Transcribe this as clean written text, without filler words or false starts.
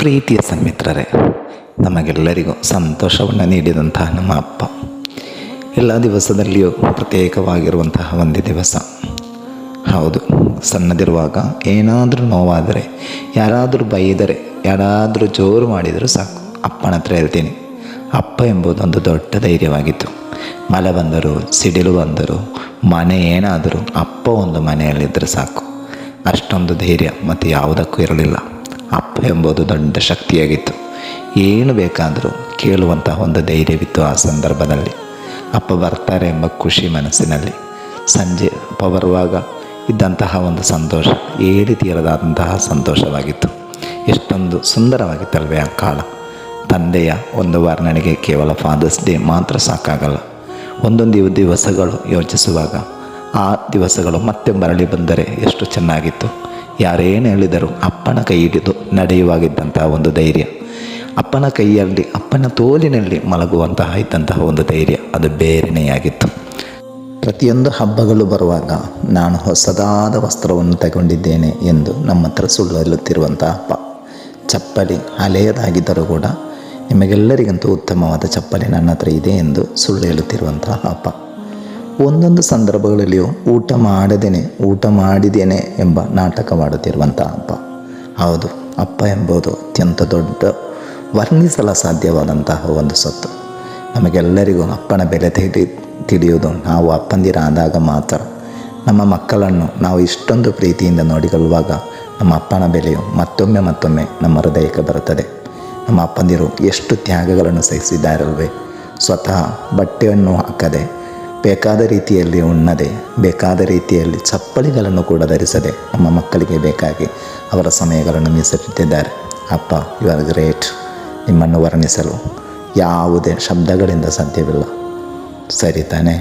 ಪ್ರೀತಿಯ ಸನ್ಮಿತ್ರರೇ, ನಮಗೆಲ್ಲರಿಗೂ ಸಂತೋಷವನ್ನು ನೀಡಿದಂತಹ ನಮ್ಮ ಅಪ್ಪ ಎಲ್ಲ ದಿವಸದಲ್ಲಿಯೂ ಪ್ರತ್ಯೇಕವಾಗಿರುವಂತಹ ಒಂದೇ ದಿವಸ. ಹೌದು, ಸಣ್ಣದಿರುವಾಗ ಏನಾದರೂ ನೋವಾದರೆ, ಯಾರಾದರೂ ಬೈದರೆ, ಯಾರಾದರೂ ಜೋರು ಮಾಡಿದರೂ ಸಾಕು, ಅಪ್ಪನ ಹತ್ರ ಹೇಳ್ತೀನಿ. ಅಪ್ಪ ಎಂಬುದೊಂದು ದೊಡ್ಡ ಧೈರ್ಯವಾಗಿತ್ತು. ಮಳೆ ಬಂದರೂ, ಸಿಡಿಲು ಬಂದರೂ, ಮನೆ ಏನಾದರೂ ಅಪ್ಪ ಒಂದು ಮನೆಯಲ್ಲಿದ್ದರೆ ಸಾಕು. ಅಷ್ಟೊಂದು ಧೈರ್ಯ ಮತ್ತು ಯಾವುದಕ್ಕೂ ಇರಲಿಲ್ಲ. ಅಪ್ಪ ಎಂಬುದು ದೊಡ್ಡ ಶಕ್ತಿಯಾಗಿತ್ತು. ಏನು ಬೇಕಾದರೂ ಕೇಳುವಂತಹ ಒಂದು ಧೈರ್ಯವಿತ್ತು ಆ ಸಂದರ್ಭದಲ್ಲಿ. ಅಪ್ಪ ಬರ್ತಾರೆ ಎಂಬ ಖುಷಿ ಮನಸ್ಸಿನಲ್ಲಿ. ಸಂಜೆ ಅಪ್ಪ ಬರುವಾಗ ಇದ್ದಂತಹ ಒಂದು ಸಂತೋಷ ಏಳಿ ತೀರದಾದಂತಹ ಸಂತೋಷವಾಗಿತ್ತು. ಎಷ್ಟೊಂದು ಸುಂದರವಾಗಿತ್ತಲ್ವೇ ಆ ಕಾಲ. ತಂದೆಯ ಒಂದು ವರ್ಣನೆಗೆ ಕೇವಲ ಫಾದರ್ಸ್ ಡೇ ಮಾತ್ರ ಸಾಕಾಗಲ್ಲ. ಒಂದೊಂದು ದಿವಸಗಳು ಯೋಚಿಸುವಾಗ ಆ ದಿವಸಗಳು ಮತ್ತೆ ಮರಳಿ ಬಂದರೆ ಎಷ್ಟು ಚೆನ್ನಾಗಿತ್ತು. ಯಾರೇನು ಹೇಳಿದರೂ ಅಪ್ಪನ ಕೈ ಹಿಡಿದು ನಡೆಯುವಾಗಿದ್ದಂತಹ ಒಂದು ಧೈರ್ಯ, ಅಪ್ಪನ ಕೈಯಲ್ಲಿ, ಅಪ್ಪನ ತೋಲಿನಲ್ಲಿ ಮಲಗುವಂತಹ ಇದ್ದಂತಹ ಒಂದು ಧೈರ್ಯ, ಅದು ಬೇರೆಯೇ ಪ್ರತಿಯೊಂದು ಹಬ್ಬಗಳು ಬರುವಾಗ ನಾನು ಹೊಸದಾದ ವಸ್ತ್ರವನ್ನು ತಗೊಂಡಿದ್ದೇನೆ ಎಂದು ನಮ್ಮ ಹತ್ರ ಸುಳ್ಳು ಹೇಳುತ್ತಿರುವಂಥ ಅಪ್ಪ. ಚಪ್ಪಲಿ ಹಳೆಯದಾಗಿದ್ದರೂ ಕೂಡ ನಿಮಗೆಲ್ಲರಿಗಂತೂ ಉತ್ತಮವಾದ ಚಪ್ಪಲಿ ನನ್ನ ಹತ್ರ ಇದೆ ಎಂದು ಸುಳ್ಳು ಹೇಳುತ್ತಿರುವಂತಹ ಅಪ್ಪ. ಒಂದೊಂದು ಸಂದರ್ಭಗಳಲ್ಲಿಯೂ ಊಟ ಮಾಡಿದ್ದೇನೆ ಎಂಬ ನಾಟಕವಾಡುತ್ತಿರುವಂಥ ಅಪ್ಪ. ಹೌದು, ಅಪ್ಪ ಎಂಬುದು ಅತ್ಯಂತ ದೊಡ್ಡ, ವರ್ಣಿಸಲು ಸಾಧ್ಯವಾದಂತಹ ಒಂದು ಸೊತ್ತು. ನಮಗೆಲ್ಲರಿಗೂ ಅಪ್ಪನ ಬೆಲೆ ತಿಳಿಯುವುದು ನಾವು ಅಪ್ಪಂದಿರಾದಾಗ ಮಾತ್ರ. ನಮ್ಮ ಮಕ್ಕಳನ್ನು ನಾವು ಇಷ್ಟೊಂದು ಪ್ರೀತಿಯಿಂದ ನೋಡಿಕೊಳ್ಳುವಾಗ ನಮ್ಮ ಅಪ್ಪನ ಬೆಲೆಯು ಮತ್ತೊಮ್ಮೆ ನಮ್ಮ ಹೃದಯಕ್ಕೆ ಬರುತ್ತದೆ. ನಮ್ಮ ಅಪ್ಪಂದಿರು ಎಷ್ಟು ತ್ಯಾಗಗಳನ್ನು ಸಹಿಸಿದ್ದಾರಲ್ವೇ. ಸ್ವತಃ ಬಟ್ಟೆಯನ್ನು ಹಾಕದೆ, ಬೇಕಾದ ರೀತಿಯಲ್ಲಿ ಉಣ್ಣದೆ, ಬೇಕಾದ ರೀತಿಯಲ್ಲಿ ಚಪ್ಪಲಿಗಳನ್ನು ಕೂಡ ಧರಿಸದೆ ನಮ್ಮ ಮಕ್ಕಳಿಗೆ ಬೇಕಾಗಿ ಅವರ ಸಮಯಗಳನ್ನು ಮೀಸಲಿಟ್ಟಿದ್ದಾರೆ. ಅಪ್ಪ, ಯು ಆರ್ ಗ್ರೇಟ್. ನಿಮ್ಮನ್ನು ವರ್ಣಿಸಲು ಯಾವುದೇ ಶಬ್ದಗಳಿಂದ ಸಾಧ್ಯವಿಲ್ಲ. ಸರಿ ತಾನೇ?